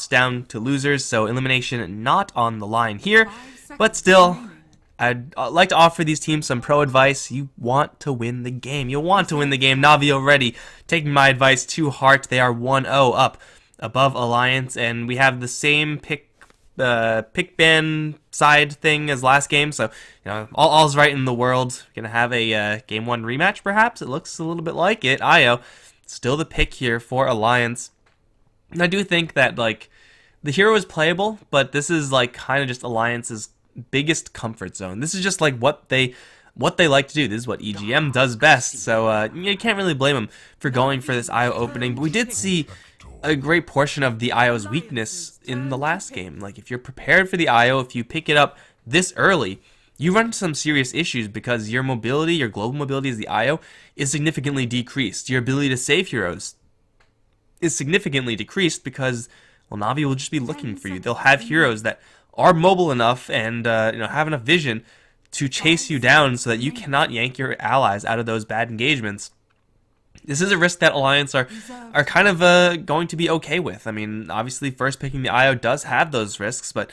drops down to losers, so elimination not on the line here. But still, I'd like to offer these teams some pro advice. You want to win the game. You want to win the game. Na'Vi already taking my advice to heart. They are 1-0 up above Alliance, and we have the same pick ban side thing as last game, so all's right in the world. Gonna have a game 1 rematch, perhaps. It looks a little bit like it. Io still the pick here for Alliance, and I do think that the hero is playable, but this is kind of just Alliance's biggest comfort zone. This is just what they like to do. This is what EGM does best, so you can't really blame them for going for this IO opening. But we did see a great portion of the IO's weakness in the last game. If you're prepared for the IO, if you pick it up this early, you run into some serious issues because your mobility, your global mobility as the IO, is significantly decreased. Your ability to save heroes is significantly decreased because, well, Na'Vi will just be looking for you. They'll have heroes that are mobile enough and have enough vision to chase you down so that you cannot yank your allies out of those bad engagements. This is a risk that Alliance are kind of going to be okay with. I mean, obviously, first picking the IO does have those risks, but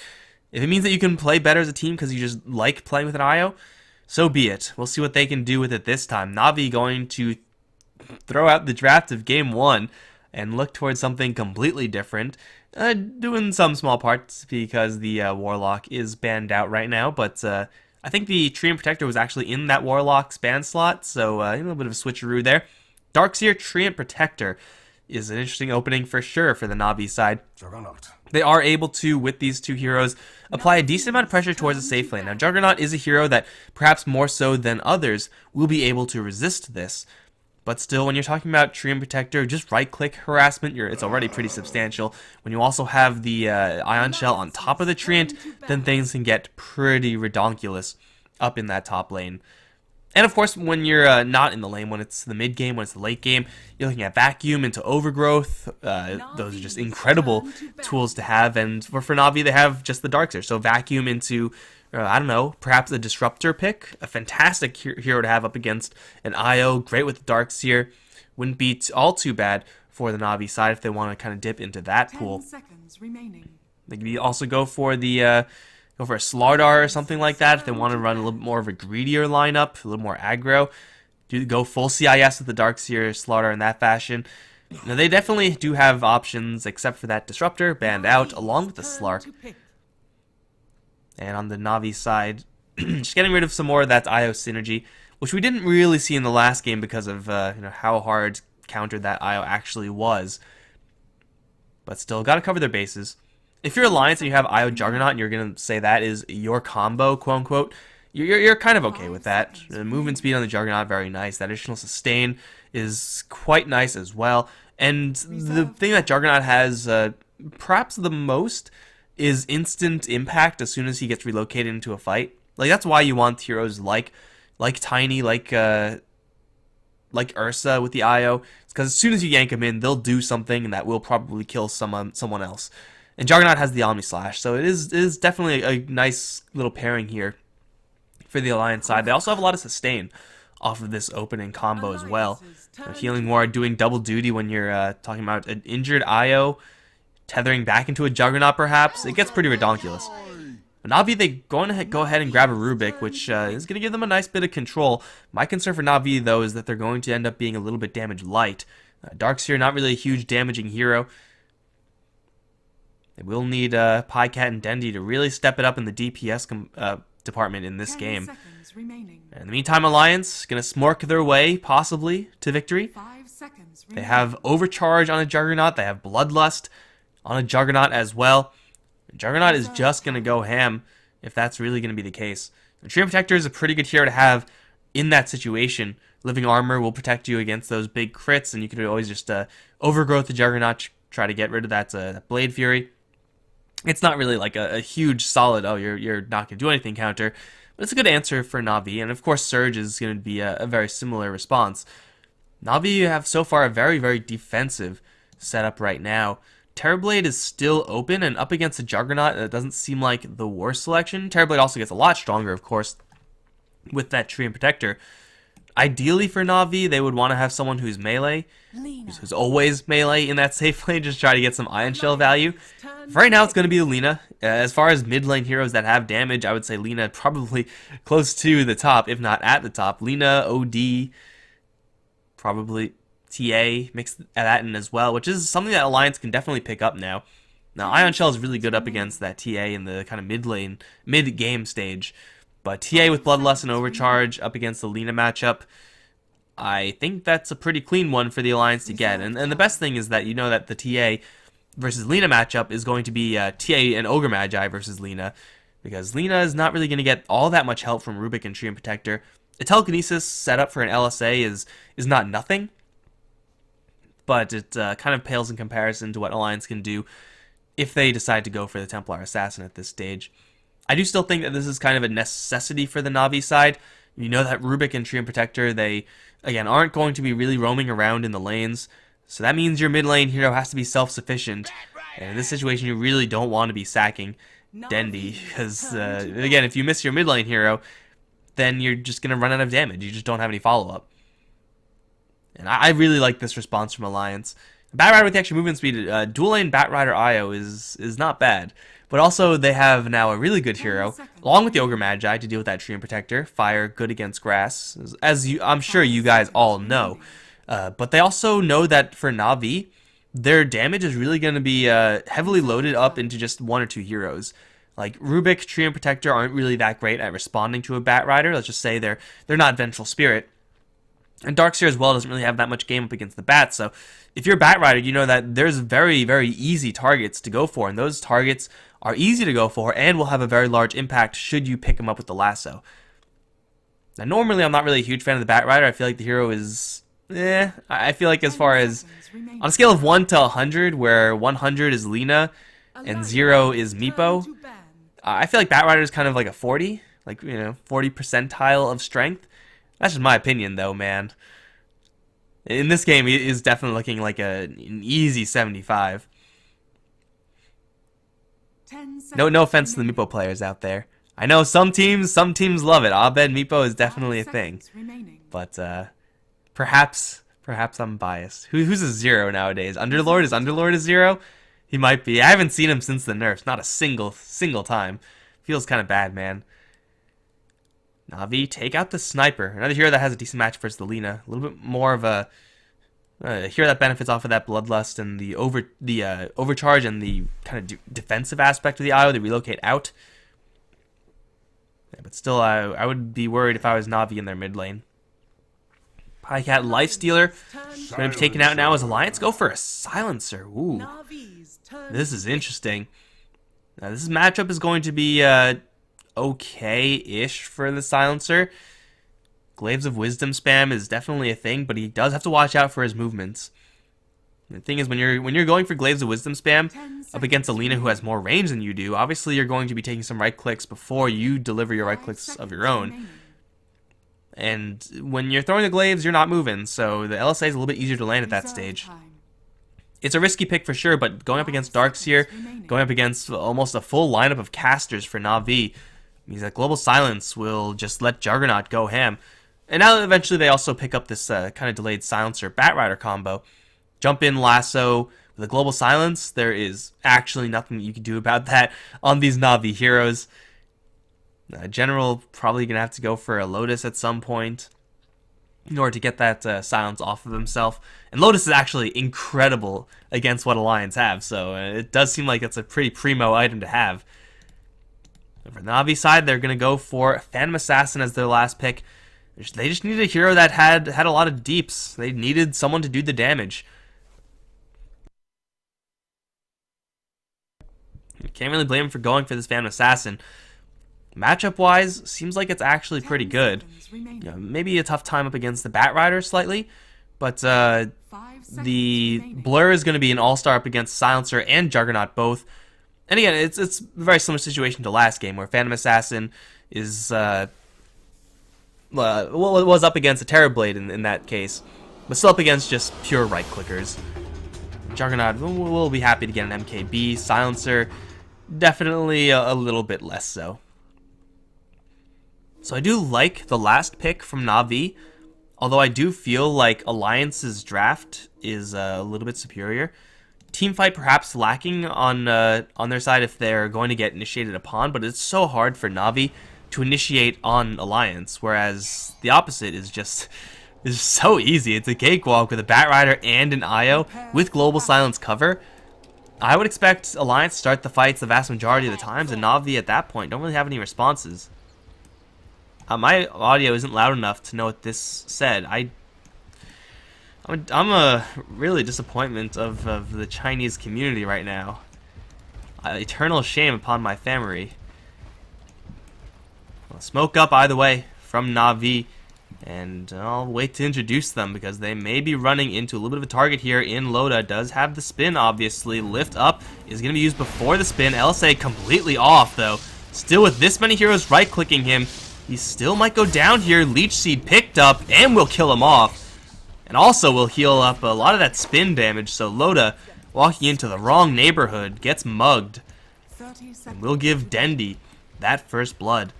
if it means that you can play better as a team because you just like playing with an IO, so be it. We'll see what they can do with it this time. Na'Vi going to throw out the draft of Game 1 and look towards something completely different, doing some small parts because the Warlock is banned out right now, but I think the Treant Protector was actually in that Warlock's ban slot, so a little bit of a switcheroo there. Darkseer Treant Protector is an interesting opening for sure for the Na'Vi side. They are able to, with these two heroes, apply a decent amount of pressure towards the safe lane. Now, Juggernaut is a hero that, perhaps more so than others, will be able to resist this. But still, when you're talking about Treant Protector, just right-click harassment, it's already pretty substantial. When you also have the Ion Shell on top of the Treant, then things can get pretty redonkulous up in that top lane. And of course, when you're not in the lane, when it's the mid game, when it's the late game, you're looking at Vacuum into Overgrowth. Those are just incredible tools to have. And for Na'Vi, they have just the Darkseer. So Vacuum into, I don't know, perhaps a Disruptor pick. A fantastic hero to have up against an IO. Great with the Darkseer. Wouldn't be all too bad for the Na'Vi side if they want to kind of dip into that pool. They could also go for the... Go for a Slardar or something like that if they want to run a little bit more of a greedier lineup, a little more aggro. Go full CIS with the Darkseer Slardar in that fashion. Now, they definitely do have options except for that Disruptor banned out along with the Slark. And on the Na'Vi side, just getting rid of some more of that IO synergy, which we didn't really see in the last game because of how hard countered that IO actually was. But still, got to cover their bases. If you're Alliance and you have IO Juggernaut and you're going to say that is your combo, quote-unquote, you're kind of okay with that. The movement speed on the Juggernaut, very nice. That additional sustain is quite nice as well. And the thing that Juggernaut has perhaps the most is instant impact as soon as he gets relocated into a fight. That's why you want heroes like Tiny, like Ursa with the IO. It's because as soon as you yank him in, they'll do something that will probably kill someone else. And Juggernaut has the Omni Slash, so it is definitely a nice little pairing here for the Alliance side. They also have a lot of sustain off of this opening combo as well. Healing Ward doing double duty when you're talking about an injured IO, tethering back into a Juggernaut perhaps. It gets pretty redonkulous. But Na'Vi, they go ahead and grab a Rubik, which is going to give them a nice bit of control. My concern for Na'Vi, though, is that they're going to end up being a little bit damage light. Darkseer, not really a huge damaging hero. They will need Pycat and Dendi to really step it up in the DPS department in this game. In the meantime, Alliance going to smork their way, possibly, to victory. They have Overcharge on a Juggernaut. They have Bloodlust on a Juggernaut as well. Juggernaut is just going to go ham if that's really going to be the case. The Treant Protector is a pretty good hero to have in that situation. Living Armor will protect you against those big crits, and you can always just Overgrowth the Juggernaut, try to get rid of that Blade Fury. It's not really a huge solid, oh, you're not going to do anything counter, but it's a good answer for Na'Vi, and of course Surge is going to be a very similar response. Na'Vi have so far a very, very defensive setup right now. Terrorblade is still open, and up against a Juggernaut, that doesn't seem like the worst selection. Terrorblade also gets a lot stronger, of course, with that Treant Protector. Ideally for Na'Vi, they would want to have someone who's melee, who's always melee in that safe lane, just try to get some Ion Shell value. For right now, it's going to be Lina. As far as mid lane heroes that have damage, I would say Lina probably close to the top, if not at the top. Lina, OD, probably TA, mix that in as well, which is something that Alliance can definitely pick up now. Now, Ion Shell is really good up against that TA in the kind of mid-game stage. But TA with Bloodlust and Overcharge up against the Lina matchup, I think that's a pretty clean one for the Alliance to get. And the best thing is that you know that the TA versus Lina matchup is going to be TA and Ogre Magi versus Lina, because Lina is not really going to get all that much help from Rubik and Treant Protector. A telekinesis setup for an LSA is not nothing, but it kind of pales in comparison to what Alliance can do if they decide to go for the Templar Assassin at this stage. I do still think that this is kind of a necessity for the Na'Vi side. You know that Rubik and Treant Protector, they, again, aren't going to be really roaming around in the lanes, so that means your mid lane hero has to be self-sufficient. And in this situation, you really don't want to be sacking Dendi, because, again, if you miss your mid lane hero, then you're just going to run out of damage. You just don't have any follow-up. And I really like this response from Alliance. Batrider with the extra movement speed, dual lane Batrider IO is not bad. But also, they have now a really good hero, along with the Ogre Magi, to deal with that Treant Protector. Fire, good against grass, as I'm sure you guys all know. But they also know that for Na'Vi, their damage is really going to be heavily loaded up into just one or two heroes. Like, Rubik, Treant Protector aren't really that great at responding to a Batrider. Let's just say they're not Vengeful Spirit. And Darkseer as well doesn't really have that much game up against the Bats, so if you're a Batrider, you know that there's very, very easy targets to go for, and those targets are easy to go for and will have a very large impact should you pick them up with the lasso. Now, normally I'm not really a huge fan of the Batrider. I feel like the hero is, I feel like as far as, on a scale of 1 to 100, where 100 is Lina and 0 is Meepo, I feel like Batrider is kind of like a 40, like, 40 percentile of strength. That's just my opinion, though, man. In this game, it is definitely looking like an easy 75. No offense to the Meepo players out there. I know some teams love it. Abed Meepo is definitely a thing. But perhaps I'm biased. Who's a 0 nowadays? Underlord? Is Underlord a 0? He might be. I haven't seen him since the nerfs. Not a single time. Feels kind of bad, man. Na'Vi, take out the Sniper. Another hero that has a decent match versus the Lina. A little bit more of a hero that benefits off of that Bloodlust and the Overcharge and the kind of defensive aspect of the IO, the relocate out. Yeah, but still, I would be worried if I was Na'Vi in their mid lane. Pycat Lifestealer going to be taken out now as Alliance go for a Silencer. Ooh, this is interesting. Now, this matchup is going to be okay-ish for the Silencer. Glaives of Wisdom spam is definitely a thing, but he does have to watch out for his movements. The thing is, when you're going for Glaives of Wisdom spam up against a Lina who has more range than you do, obviously you're going to be taking some right clicks before you deliver your right clicks of your own. And when you're throwing the Glaives, you're not moving, so the LSA is a little bit easier to land at that stage. It's a risky pick for sure, but going up against Darkseer, going up against almost a full lineup of casters for Na'Vi, means that Global Silence will just let Juggernaut go ham. And now eventually they also pick up this kind of delayed Silencer Batrider combo. Jump in Lasso with a Global Silence. There is actually nothing that you can do about that on these Na'Vi heroes. General probably going to have to go for a Lotus at some point in order to get that silence off of himself. And Lotus is actually incredible against what Alliance have, so it does seem like it's a pretty primo item to have. And for the Na'Vi side, they're going to go for Phantom Assassin as their last pick. They just needed a hero that had a lot of deeps. They needed someone to do the damage. You can't really blame him for going for this Phantom Assassin. Matchup-wise, seems like it's actually pretty good. Maybe a tough time up against the Batrider slightly, but the Blur is going to be an all-star up against Silencer and Juggernaut both. And again, it's a very similar situation to last game, where Phantom Assassin is was up against a Terrorblade in that case, but still up against just pure right-clickers. Juggernaut will be happy to get an MKB. Silencer, definitely a little bit less so. So I do like the last pick from Na'Vi. Although I do feel like Alliance's draft is a little bit superior. Teamfight perhaps lacking on their side if they're going to get initiated upon, but it's so hard for Na'Vi to initiate on Alliance, whereas the opposite is just so easy. It's a cakewalk with a Batrider and an IO with Global Silence cover. I would expect Alliance to start the fights the vast majority of the times, and Na'Vi at that point don't really have any responses. My audio isn't loud enough to know what this said. I'm a really disappointment of the Chinese community right now. Eternal shame upon my family. Well, smoke up either way from Na'Vi, and I'll wait to introduce them because they may be running into a little bit of a target here in Loda. Does have the spin, obviously. Lift up is going to be used before the spin. LSA completely off, though. Still with this many heroes right-clicking him, he still might go down here. Leech Seed picked up and will kill him off. And also will heal up a lot of that spin damage, so Loda, walking into the wrong neighborhood, gets mugged. And we'll give Dendi that first blood.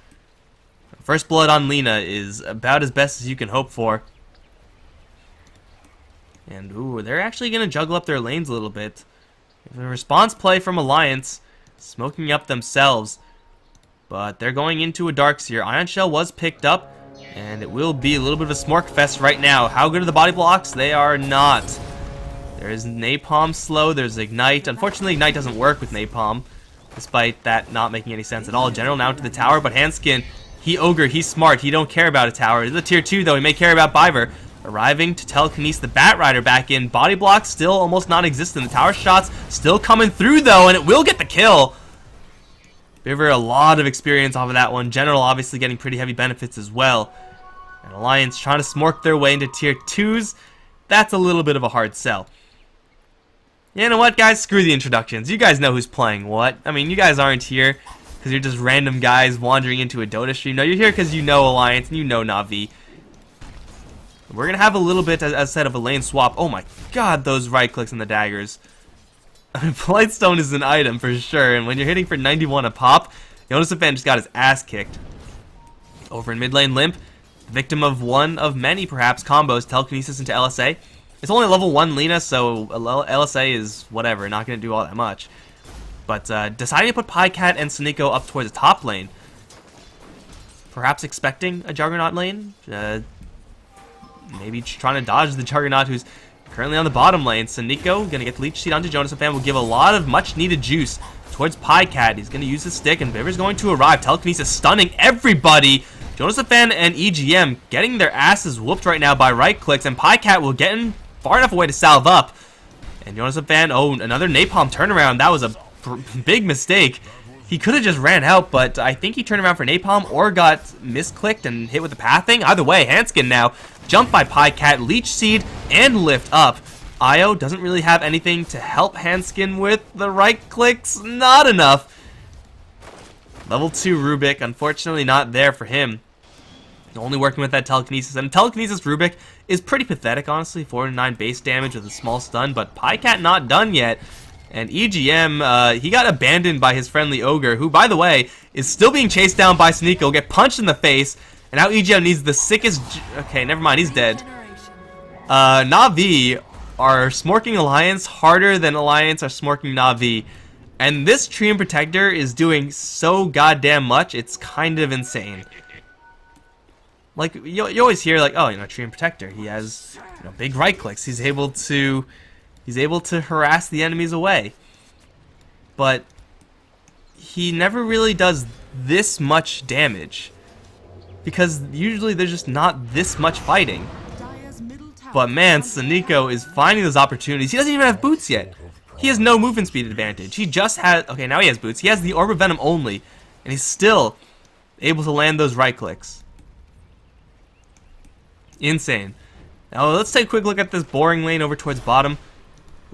First blood on Lina is about as best as you can hope for. And ooh, they're actually going to juggle up their lanes a little bit. A response play from Alliance, smoking up themselves. But they're going into a Darkseer. Ion Shell was picked up, and it will be a little bit of a smork fest right now. How good are the body blocks? They are not. There is Napalm slow, there's Ignite. Unfortunately, Ignite doesn't work with Napalm, despite that not making any sense at all. General now to the tower, but Hanskin, he Ogre, he's smart. He don't care about a tower. This is a tier 2, though. He may care about Biver. Arriving to telekinesis the Batrider back in. Body blocks still almost non-existent. The tower shots still coming through, though, and it will get the kill. Biver, a lot of experience off of that one. General obviously getting pretty heavy benefits as well. And Alliance trying to smork their way into tier 2s. That's a little bit of a hard sell. You know what, guys? Screw the introductions. You guys know who's playing what. I mean, you guys aren't here because you're just random guys wandering into a Dota stream. No, you're here because you know Alliance and you know Na'Vi. We're going to have a little bit, as I said, of a lane swap. Oh my god, those right clicks and the daggers. I mean, Blightstone is an item for sure, and when you're hitting for 91 a pop, Jonas Fan just got his ass kicked. Over in mid lane, Limp, victim of one of many, perhaps, combos, telekinesis into LSA. It's only level 1 Lina, so LSA is whatever, not going to do all that much. But deciding to put Pycat and Sneeko up towards the top lane. Perhaps expecting a Juggernaut lane. Maybe trying to dodge the Juggernaut who's currently on the bottom lane. Sneeko going to get the Leech Seed onto Jonas Fan. Will give a lot of much needed juice towards Pycat. He's going to use his stick, and Biver's going to arrive. Telekinesis stunning everybody. Jonas Fan and EGM getting their asses whooped right now by right clicks, and Pycat will get in far enough away to salve up. And Jonas Fan, oh, another Napalm turnaround. That was a big mistake. He could have just ran out, but I think he turned around for Napalm or got misclicked and hit with the pathing. Either way, Hanskin now jumped by Pycat, Leech Seed, and lift up. Io doesn't really have anything to help Hanskin with. The right clicks, not enough. Level 2 Rubik, unfortunately not there for him. Only working with that telekinesis, and telekinesis Rubik is pretty pathetic, honestly. 4-9 base damage with a small stun, but Pycat not done yet. And EGM, he got abandoned by his friendly Ogre, who, by the way, is still being chased down by Sneeko, get punched in the face, and now EGM needs the sickest... Okay, never mind, he's dead. Na'Vi are smorking Alliance harder than Alliance are smorking Na'Vi. And this Treant Protector is doing so goddamn much, it's kind of insane. Like, you always hear, like, oh, you know, Treant Protector, he has, you know, big right clicks, he's able to harass the enemies away. But he never really does this much damage, because usually there's just not this much fighting. But man, Sneeko is finding those opportunities. He doesn't even have boots yet. He has no movement speed advantage. He just has... Okay, now he has boots. He has the Orb of Venom only, and he's still able to land those right clicks. Insane. Now let's take a quick look at this boring lane over towards bottom.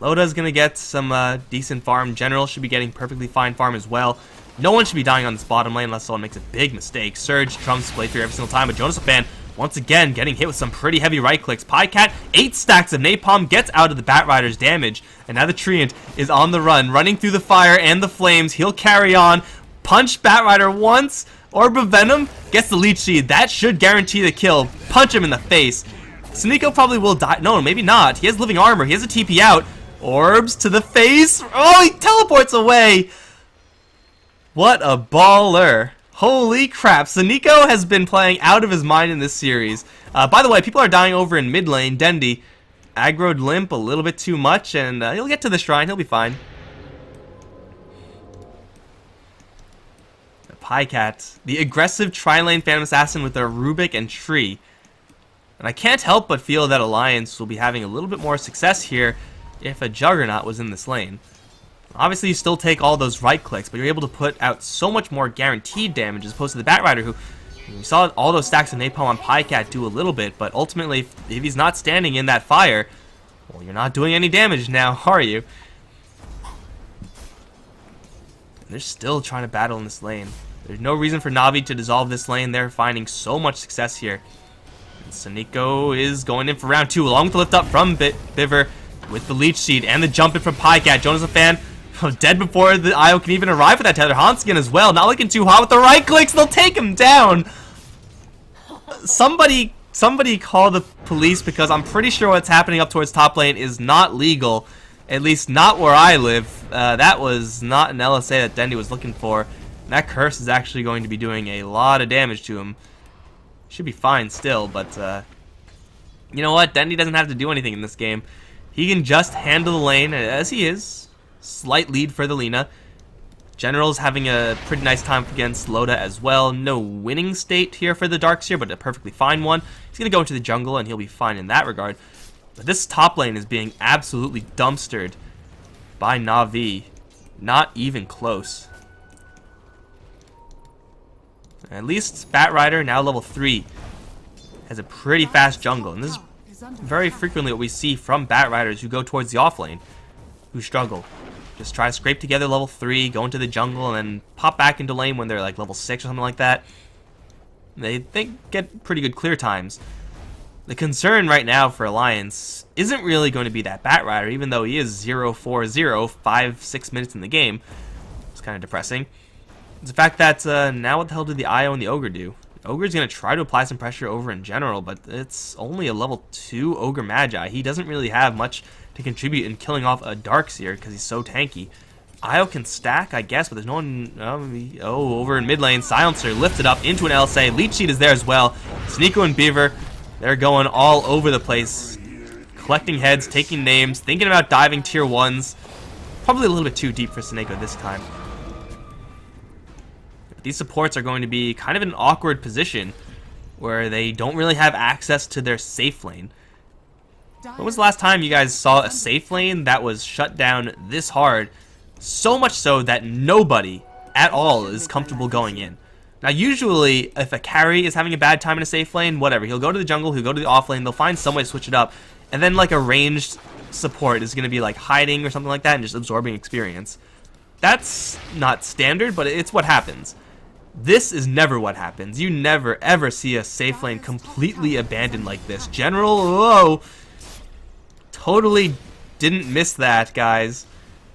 Loda's going to get some decent farm. General should be getting perfectly fine farm as well. No one should be dying on this bottom lane unless someone makes a big mistake. Surge trumps playthrough every single time, but Jonas Fan once again getting hit with some pretty heavy right clicks. Pycat, 8 stacks of Napalm, gets out of the Batrider's damage, and now the Treant is on the run, running through the fire and the flames. He'll carry on, punch Batrider once, Orb of Venom, gets the Leech Seed. That should guarantee the kill. Punch him in the face. Siniko probably will die. No, maybe not. He has living armor. He has a TP out. Orbs to the face. Oh, he teleports away. What a baller. Holy crap. Siniko has been playing out of his mind in this series. By the way, people are dying over in mid lane. Dendi aggroed Limp a little bit too much, and he'll get to the shrine. He'll be fine. Pycat, the aggressive tri-lane Phantom Assassin with their Rubik and Tree. And I can't help but feel that Alliance will be having a little bit more success here if a Juggernaut was in this lane. Obviously, you still take all those right clicks, but you're able to put out so much more guaranteed damage as opposed to the Batrider, who you saw all those stacks of Napalm on Pycat do a little bit, but ultimately, if he's not standing in that fire, well, you're not doing any damage now, are you? And they're still trying to battle in this lane. There's no reason for Navi to dissolve this lane. They're finding so much success here. And Siniko is going in for round 2, along with the lift up from Biver with the Leech Seed and the jump in from Pycat. Jonas a fan dead before the IO can even arrive with that tether. Hanskin as well, not looking too hot with the right clicks. They'll take him down. Somebody call the police, because I'm pretty sure what's happening up towards top lane is not legal. At least not where I live. That was not an LSA that Dendi was looking for. That curse is actually going to be doing a lot of damage to him. Should be fine still, but you know what? Dendi doesn't have to do anything in this game. He can just handle the lane as he is. Slight lead for the Lina. General's having a pretty nice time against Loda as well. No winning state here for the Darkseer, but a perfectly fine one. He's going to go into the jungle and he'll be fine in that regard. But this top lane is being absolutely dumpstered by Na'Vi. Not even close. At least Batrider, now level 3, has a pretty fast jungle. And this is very frequently what we see from Batriders who go towards the off lane, who struggle. Just try to scrape together level 3, go into the jungle, and then pop back into lane when they're like level 6 or something like that. They get pretty good clear times. The concern right now for Alliance isn't really going to be that Batrider, even though he is 0-4-0, 5-6 minutes in the game. It's kind of depressing. It's the fact that now what the hell did the IO and the Ogre do? Ogre's going to try to apply some pressure over in general, but it's only a level 2 Ogre Magi. He doesn't really have much to contribute in killing off a Darkseer because he's so tanky. IO can stack, I guess, but there's no one... over in mid lane, Silencer lifted up into an LSA. Leech Seed is there as well. Siniko and Beaver, they're going all over the place. Collecting heads, taking names, thinking about diving tier 1s. Probably a little bit too deep for Siniko this time. These supports are going to be kind of in an awkward position where they don't really have access to their safe lane. When was the last time you guys saw a safe lane that was shut down this hard? So much so that nobody at all is comfortable going in. Now usually if a carry is having a bad time in a safe lane, whatever, he'll go to the jungle, he'll go to the off lane, they'll find some way to switch it up, and then like a ranged support is going to be like hiding or something like that and just absorbing experience. That's not standard, but it's what happens. This is never what happens. You never ever see a safe lane completely abandoned like this. General, whoa, totally didn't miss that, guys.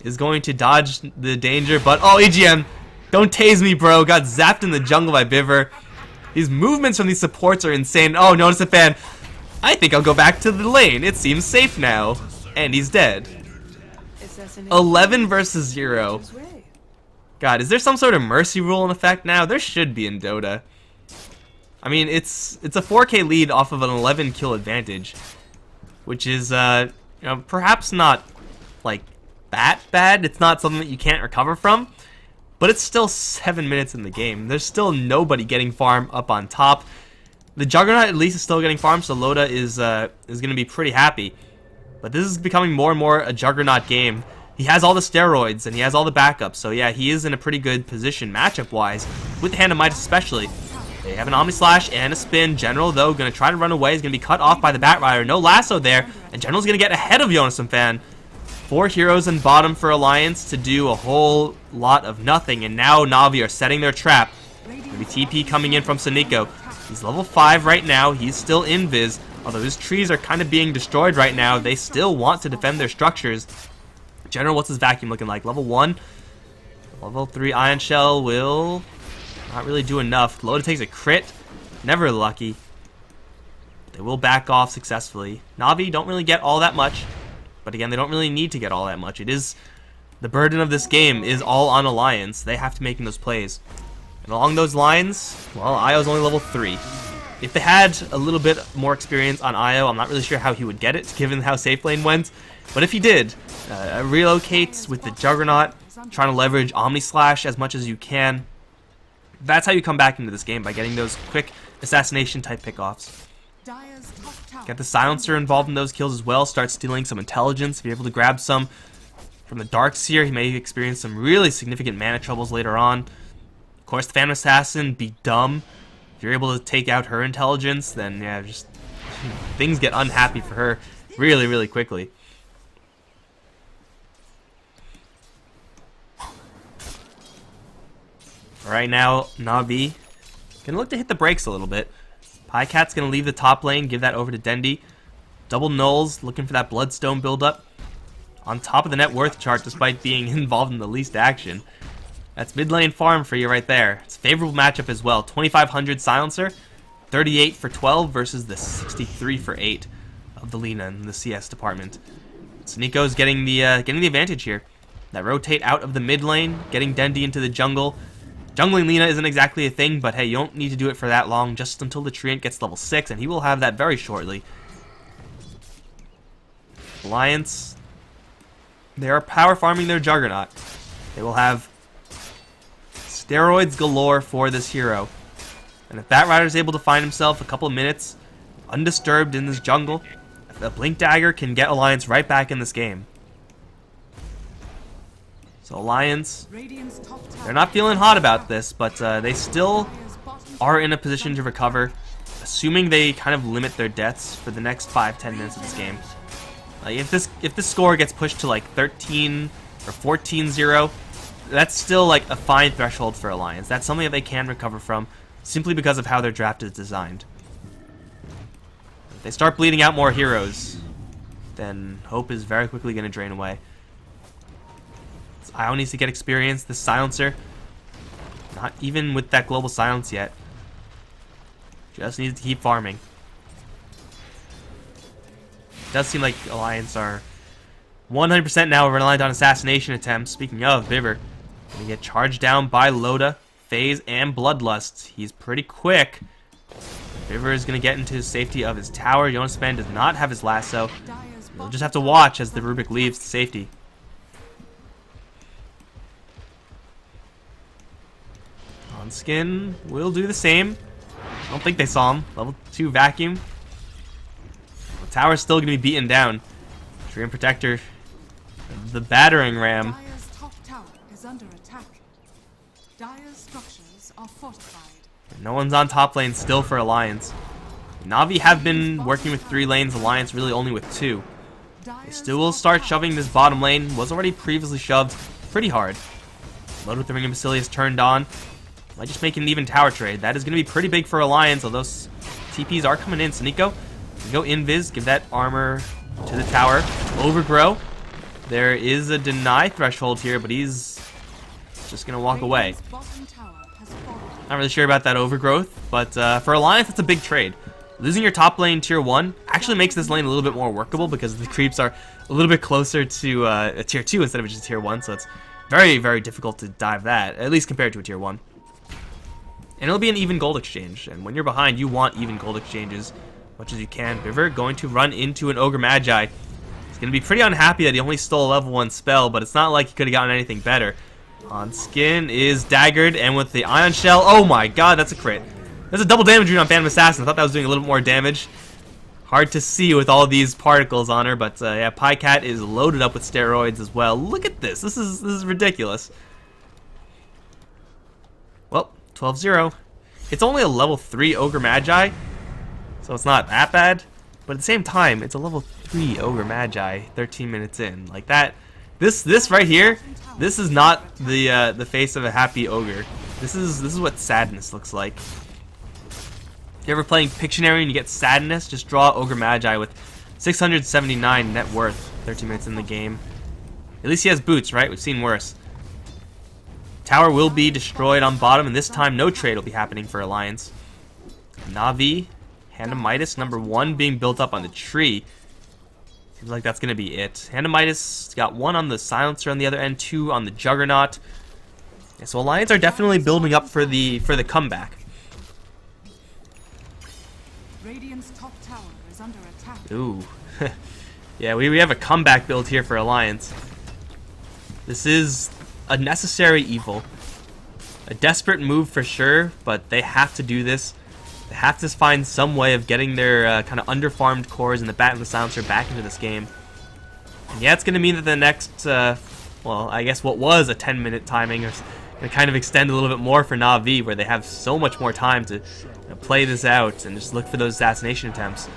Is going to dodge the danger, but oh, EGM, don't tase me, bro. Got zapped in the jungle by Biver. These movements from these supports are insane. Oh, notice a fan. I think I'll go back to the lane. It seems safe now. And he's dead. 11 versus 0. God, is there some sort of mercy rule in effect now? There should be in Dota. I mean, it's a 4K lead off of an 11 kill advantage, which is perhaps not like that bad. It's not something that you can't recover from, but it's still 7 minutes in the game. There's still nobody getting farm up on top. The Juggernaut at least is still getting farm, so Loda is going to be pretty happy. But this is becoming more and more a Juggernaut game. He has all the steroids, and he has all the backups, so yeah, he is in a pretty good position matchup-wise, with the Hand of Might especially. They have an Omni Slash and a Spin. General, though, going to try to run away. He's going to be cut off by the Batrider. No lasso there, and General's going to get ahead of Jonasum Fan. 4 heroes in bottom for Alliance to do a whole lot of nothing, and now Na'Vi are setting their trap. Going to be TP coming in from Siniko. He's level 5 right now. He's still invis, although his trees are kind of being destroyed right now. They still want to defend their structures. General, what's his vacuum looking like? Level 1. Level 3 Ion Shell will not really do enough. Loda takes a crit. Never lucky. They will back off successfully. Na'Vi don't really get all that much, but again, they don't really need to get all that much. It is the burden of this game is all on Alliance. They have to be making those plays. And along those lines, well, Io's only level 3. If they had a little bit more experience on Io, I'm not really sure how he would get it, given how safe lane went. But if he did, relocate with the Juggernaut, trying to leverage Omni Slash as much as you can. That's how you come back into this game, by getting those quick assassination type pickoffs. Get the Silencer involved in those kills as well, start stealing some intelligence. If you're able to grab some from the Darkseer, he may experience some really significant mana troubles later on. Of course, the Phantom Assassin, be dumb. If you're able to take out her intelligence, then yeah, just things get unhappy for her really, really quickly. Right now, Na'Vi gonna look to hit the brakes a little bit. Pycat's gonna leave the top lane, give that over to Dendi. Double Nulls, looking for that Bloodstone buildup. On top of the net worth chart, despite being involved in the least action. That's mid lane farm for you right there. It's a favorable matchup as well. 2,500 Silencer, 38 for 12 versus the 63 for 8 of the Lina in the CS department. So Nico's getting the advantage here. That rotate out of the mid lane, getting Dendi into the jungle. Jungling Lina isn't exactly a thing, but hey, you don't need to do it for that long, just until the Treant gets level 6, and he will have that very shortly. Alliance, they are power farming their Juggernaut. They will have steroids galore for this hero. And if Batrider is able to find himself a couple of minutes undisturbed in this jungle, a Blink Dagger can get Alliance right back in this game. So Alliance, they're not feeling hot about this, but they still are in a position to recover, assuming they kind of limit their deaths for the next 5-10 minutes of this game. If this score gets pushed to like 13 or 14-0, that's still like a fine threshold for Alliance. That's something that they can recover from, simply because of how their draft is designed. If they start bleeding out more heroes, then hope is very quickly going to drain away. Io needs to get experience. The Silencer, not even with that global silence yet. Just needs to keep farming. It does seem like Alliance are 100% now reliant on assassination attempts. Speaking of, Vivre gonna get charged down by Loda, FaZe, and Bloodlust. He's pretty quick. Vivre is gonna get into the safety of his tower. Jonas Span does not have his lasso. You'll just have to watch as the Rubik leaves to safety. Skin will do the same. I don't think they saw him. Level 2 vacuum. The tower's still going to be beaten down. Treant Protector, the battering ram. Dire's top tower is under attack. Dire's structures are fortified. No one's on top lane still for Alliance. Na'Vi have been working with 3 lanes, Alliance really only with 2. They still will start shoving this bottom lane. Was already previously shoved pretty hard. Load with the Ring of Basilius turned on. Might just make an even tower trade. That is going to be pretty big for Alliance, although TPs are coming in. So Nico, go invis, give that armor to the tower. Overgrow. There is a deny threshold here, but he's just going to walk away. Not really sure about that overgrowth, but for Alliance, it's a big trade. Losing your top lane tier 1 actually makes this lane a little bit more workable because the creeps are a little bit closer to a tier 2 instead of just a tier 1, so it's very, very difficult to dive that, at least compared to a tier 1. And it'll be an even gold exchange, and when you're behind, you want even gold exchanges as much as you can. Vivre going to run into an Ogre Magi. He's going to be pretty unhappy that he only stole a level 1 spell, but it's not like he could have gotten anything better. On Skin is daggered, and with the Ion Shell, oh my god, that's a crit. That's a double damage rune on Phantom Assassin. I thought that was doing a little bit more damage. Hard to see with all these particles on her, but yeah, Pycat is loaded up with steroids as well. Look at this. This is ridiculous. Well, 12-0. It's only a level 3 Ogre Magi, so it's not that bad. But at the same time, it's a level 3 Ogre Magi 13 minutes in. Like that, this right here, this is not the face of a happy ogre. This is what sadness looks like. If you're ever playing Pictionary and you get sadness, just draw Ogre Magi with 679 net worth 13 minutes in the game. At least he has boots, right? We've seen worse. Tower will be destroyed on bottom, and this time no trade will be happening for Alliance. Na'Vi Hand of Midas, number 1 being built up on the tree. Seems like that's going to be it. Hand of Midas got 1 on the Silencer on the other end, 2 on the Juggernaut. Yeah, so Alliance are definitely building up for the comeback. Radiant's top tower is under attack. Ooh. Yeah, we have a comeback build here for Alliance. This is a necessary evil. A desperate move for sure, but they have to do this. They have to find some way of getting their kind of underfarmed cores and the Bat and the Silencer back into this game. And yeah, it's going to mean that the next, well, I guess what was a 10-minute timing is going to kind of extend a little bit more for Na'Vi, where they have so much more time to play this out and just look for those assassination attempts.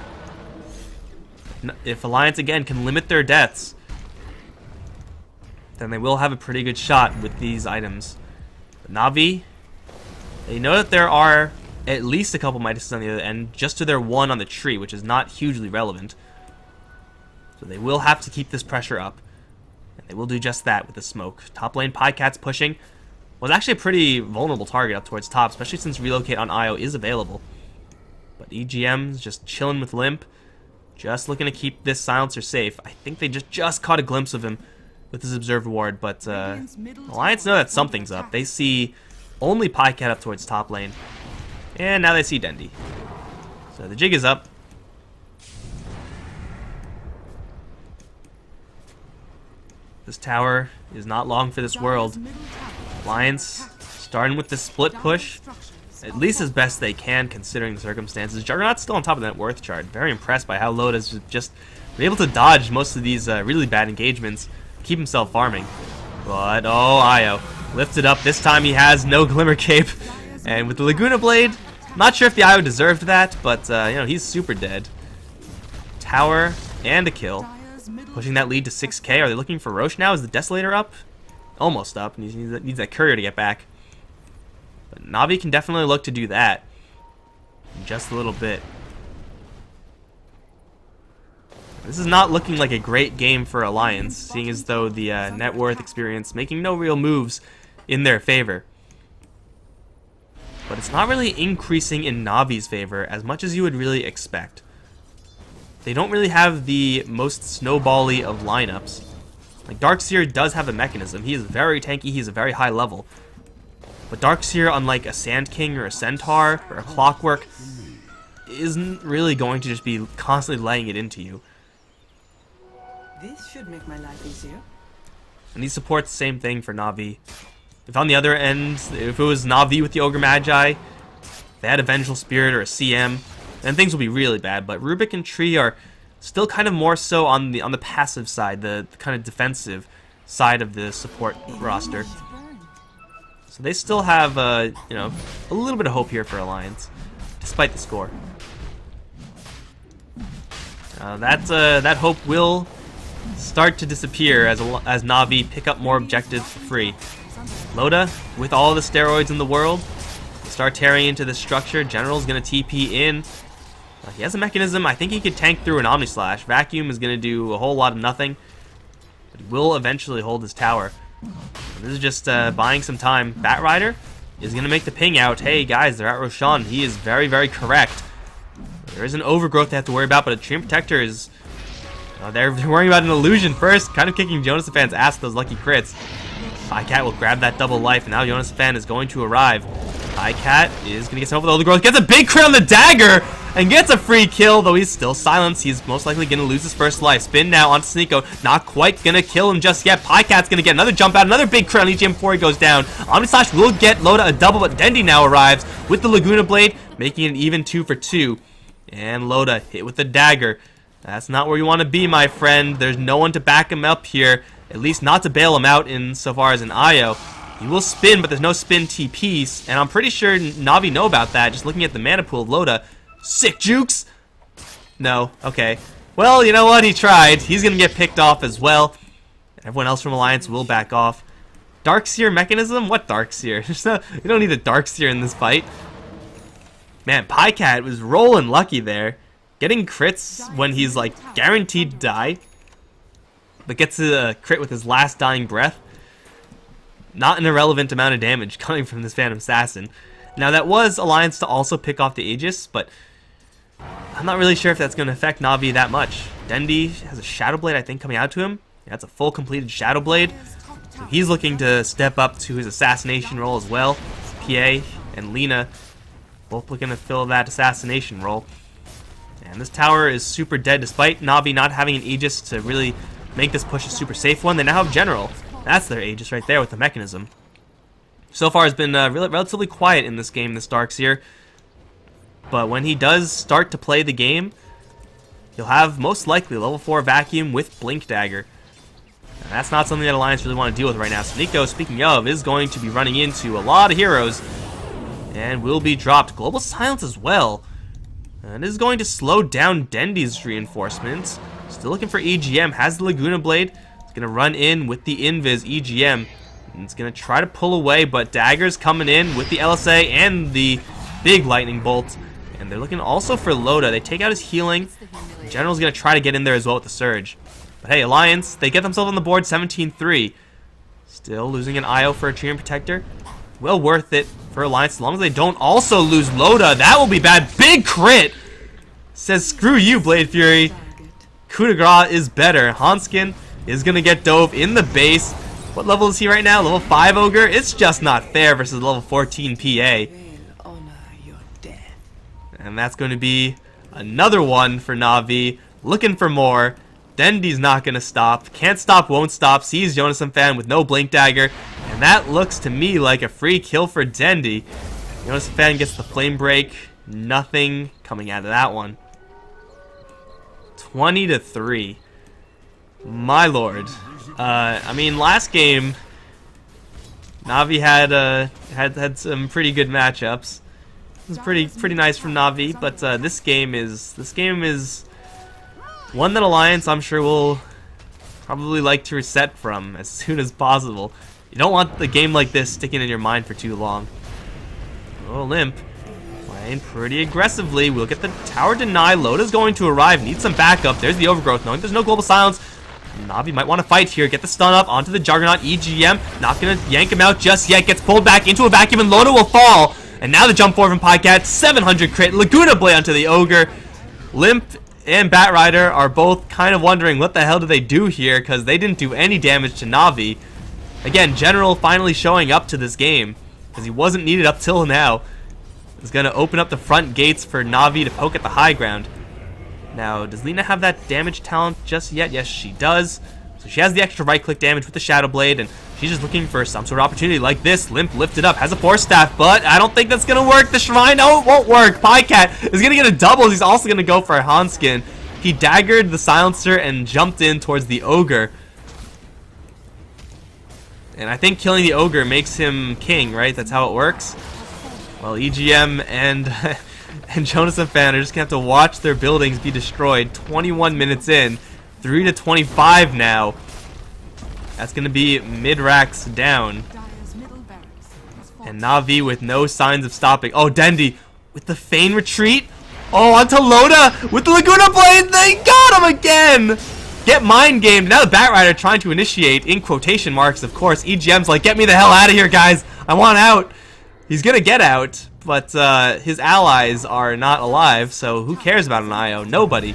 If Alliance, again, can limit their deaths, then they will have a pretty good shot with these items. But Na'Vi, they know that there are at least a couple Midases on the other end, just to their 1 on the tree, which is not hugely relevant. So they will have to keep this pressure up. And they will do just that with the smoke. Top lane, Pycat's pushing. Was actually a pretty vulnerable target up towards top, especially since Relocate on IO is available. But EGM's just chilling with Limp. Just looking to keep this Silencer safe. I think they just caught a glimpse of him with his Observed Ward, but Alliance know that something's up. They see only Pycat up towards top lane. And now they see Dendi. So the jig is up. This tower is not long for this world. Alliance starting with the split push, at least as best they can considering the circumstances. Juggernaut's still on top of that worth chart. Very impressed by how Loda's just been able to dodge most of these really bad engagements, keep himself farming. But oh, Io lifted up. This time he has no Glimmer Cape, and with the Laguna Blade, not sure if the Io deserved that, but you know, he's super dead. Tower and a kill, pushing that lead to 6k. Are they looking for Roche now? Is the Desolator up? Almost up, and he needs that courier to get back. But Na'Vi can definitely look to do that in just a little bit. This is not looking like a great game for Alliance, seeing as though the net worth experience making no real moves in their favor. But it's not really increasing in Na'Vi's favor as much as you would really expect. They don't really have the most snowbally of lineups. Like, Darkseer does have a mechanism. He is very tanky, he's a very high level. But Darkseer, unlike a Sand King or a Centaur or a Clockwork, isn't really going to just be constantly laying it into you. This should make my life easier. And he supports the same thing for Na'Vi. If on the other end, if it was Na'Vi with the Ogre Magi, they had a Vengeful Spirit or a CM, then things will be really bad. But Rubik and Tree are still kind of more so on the passive side, the kind of defensive side of the support roster. So they still have, you know, a little bit of hope here for Alliance, despite the score. That hope will start to disappear as Na'Vi pick up more objectives for free. Loda, with all the steroids in the world, start tearing into this structure. General's going to TP in. He has a mechanism. I think he could tank through an Omni Slash. Vacuum is going to do a whole lot of nothing, but he will eventually hold his tower. This is just buying some time. Batrider is going to make the ping out. Hey guys, they're at Roshan. He is very, very correct. There is an overgrowth they have to worry about, but a Treant Protector is... they're worrying about an illusion first, kind of kicking Jonasaphan's ass with those lucky crits. Pycat will grab that double life, and now Jonasaphan is going to arrive. Pycat is going to get some overgrowth, gets a big crit on the dagger, and gets a free kill, though he's still silenced. He's most likely going to lose his first life. Spin now onto Sneeko, not quite going to kill him just yet. Pycat's going to get another jump out, another big crit on EGM before he goes down. Omni Slash will get Loda a double, but Dendi now arrives with the Laguna Blade, making it an even 2 for 2. And Loda hit with the dagger. That's not where you want to be, my friend. There's no one to back him up here, at least not to bail him out insofar as an IO. He will spin, but there's no spin TPs, and I'm pretty sure Na'Vi know about that, just looking at the mana pool of Loda. Sick jukes! No, okay. Well, you know what? He tried. He's going to get picked off as well. Everyone else from Alliance will back off. Darkseer mechanism? What Darkseer? You don't need a Darkseer in this fight. Man, Pycat was rolling lucky there. Getting crits when he's, like, guaranteed to die. But gets a crit with his last dying breath. Not an irrelevant amount of damage coming from this Phantom Assassin. Now, that was Alliance to also pick off the Aegis, but I'm not really sure if that's going to affect Na'Vi that much. Dendi has a Shadow Blade, I think, coming out to him. Yeah, that's a full completed Shadow Blade. So he's looking to step up to his assassination role as well. PA and Lina both looking to fill that assassination role. And this tower is super dead despite Na'Vi not having an Aegis to really make this push a super safe one. They now have General. That's their Aegis right there with the mechanism. So far, it's been relatively quiet in this game, this Darkseer. But when he does start to play the game, he'll have most likely level 4 Vacuum with Blink Dagger. And that's not something that Alliance really want to deal with right now. So Nico, speaking of, is going to be running into a lot of heroes and will be dropped. Global Silence as well. And this is going to slow down Dendi's reinforcements. Still looking for EGM. Has the Laguna Blade. It's going to run in with the Invis EGM. And it's going to try to pull away, but Dagger's coming in with the LSA and the big Lightning Bolt. And they're looking also for Loda. They take out his healing. General's going to try to get in there as well with the Surge. But hey, Alliance, they get themselves on the board 17-3. Still losing an IO for a Treant Protector. Well worth it for Alliance as long as they don't also lose Loda. That will be bad. Big crit! Says, screw you, Blade Fury. Coup de grace is better. Hanskin is going to get dove in the base. What level is he right now? Level 5 Ogre? It's just not fair versus level 14 PA. And that's going to be another one for Na'Vi. Looking for more. Dendi's not going to stop. Can't stop, won't stop. Sees Jonas and Fan with no Blink Dagger. And that looks to me like a free kill for Dendi. Jonas and Fan gets the Flame Break. Nothing coming out of that one. 20-3. My lord. I mean, last game, Na'Vi had some pretty good matchups. It was pretty nice from Na'Vi, but this game is one that Alliance, I'm sure, will probably like to reset from as soon as possible. You don't want the game like this sticking in your mind for too long. Oh, Limp playing pretty aggressively. We'll get the tower deny. Loda's going to arrive. Needs some backup. There's the Overgrowth. Knowing there's no Global Silence, Na'Vi might want to fight here. Get the stun up onto the Juggernaut. EGM not going to yank him out just yet. Gets pulled back into a vacuum, and Loda will fall. And now the jump forward from Podcat. 700 crit. Laguna Blade onto the Ogre. Limp and Batrider are both kind of wondering what the hell do they do here, because they didn't do any damage to Na'Vi. Again, General finally showing up to this game, because he wasn't needed up till now. Is going to open up the front gates for Na'Vi to poke at the high ground. Now, does Lina have that damage talent just yet? Yes, she does. So she has the extra right-click damage with the Shadow Blade, and she's just looking for some sort of opportunity like this. Limp lifted up, has a Force Staff, but I don't think that's going to work. The Shrine, no, it won't work. Pycat is going to get a double. He's also going to go for a Hanskin. He daggered the Silencer and jumped in towards the Ogre. And I think killing the Ogre makes him king, right? That's how it works. Well, EGM and Jonas and Fan are just going to have to watch their buildings be destroyed. 21 minutes in. 3-25 now. That's going to be mid-racks down. And Na'Vi with no signs of stopping. Oh, Dendi with the Feign Retreat. Oh, onto Loda with the Laguna Blade. They got him again. Get mind gamed. Now the Batrider trying to initiate, in quotation marks, of course. EGM's like, get me the hell out of here, guys. I want out. He's going to get out, but his allies are not alive, so who cares about an IO? Nobody.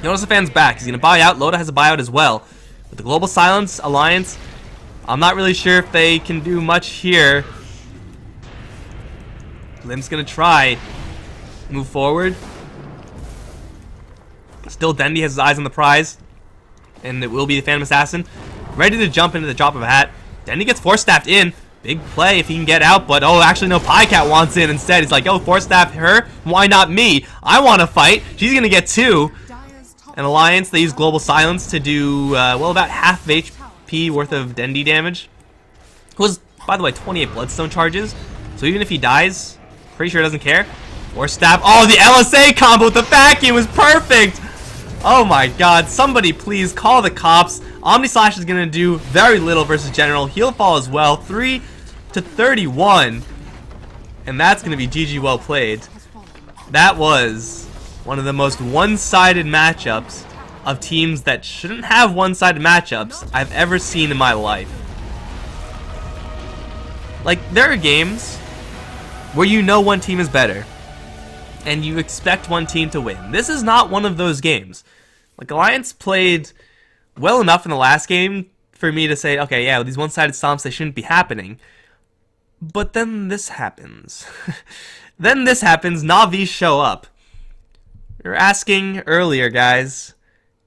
Notice the Fan's back. He's going to buy out. Loda has a buyout as well. With the Global Silence Alliance, I'm not really sure if they can do much here. Limp's going to try. Move forward. Still, Dendi has his eyes on the prize. And it will be the Phantom Assassin. Ready to jump into the drop of a hat. Dendi gets Force Staffed in. Big play if he can get out, but oh, actually no, Pycat wants in instead. He's like, oh, Force Staff her? Why not me? I want to fight. She's going to get 2. And Alliance, they use Global Silence to do, well, about half HP worth of Dendi damage. It was, by the way, 28 Bloodstone charges. So even if he dies, pretty sure he doesn't care. Or stab. Oh, the LSA combo with the vacuum was perfect. Oh my god. Somebody please call the cops. Omni Slash is going to do very little versus General. He'll fall as well. 3-31. And that's going to be GG well played. That was one of the most one-sided matchups of teams that shouldn't have one-sided matchups I've ever seen in my life. Like, there are games where you know one team is better. and you expect one team to win. This is not one of those games. Like, Alliance played well enough in the last game for me to say, okay, yeah, these one-sided stomps, they shouldn't be happening. But then this happens. Then this happens, Na'Vi show up. We were asking earlier, guys,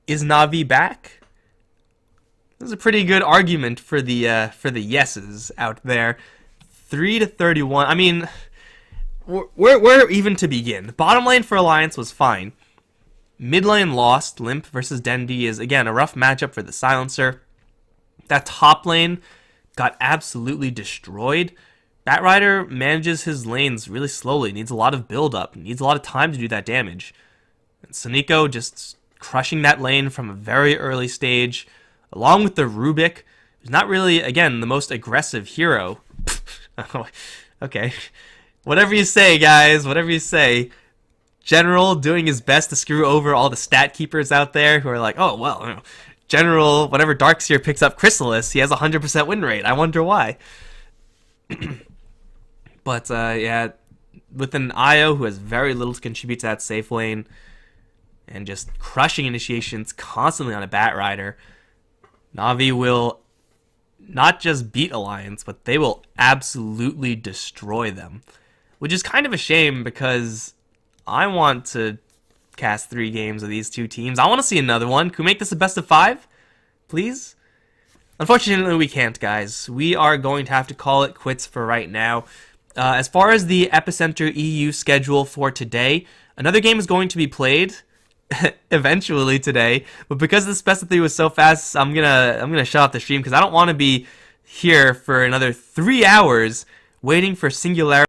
is Na'Vi back? There's a pretty good argument for the yeses out there. 3-31. I mean, where even to begin? Bottom lane for Alliance was fine. Mid lane lost. Limp versus Dendi is, again, a rough matchup for the Silencer. That top lane got absolutely destroyed. Batrider manages his lanes really slowly. Needs a lot of build-up. Needs a lot of time to do that damage. And Soniko just crushing that lane from a very early stage, along with the Rubik, who's not really, again, the most aggressive hero. Okay. Whatever you say, guys. Whatever you say. General doing his best to screw over all the stat keepers out there who are like, oh, well, you know, General, whenever Darkseer picks up Chrysalis, he has a 100% win rate. I wonder why. But, yeah, with an Io who has very little to contribute to that safe lane, and just crushing initiations constantly on a Batrider, Na'Vi will not just beat Alliance, but they will absolutely destroy them. Which is kind of a shame, because I want to cast 3 games of these two teams. I want to see another one. Can we make this a best of 5? Please? Unfortunately, we can't, guys. We are going to have to call it quits for right now. As far as the Epicenter EU schedule for today, another game is going to be played eventually today, but because this best of 3 was so fast, I'm gonna shut off the stream because I don't want to be here for another 3 hours waiting for Singularity.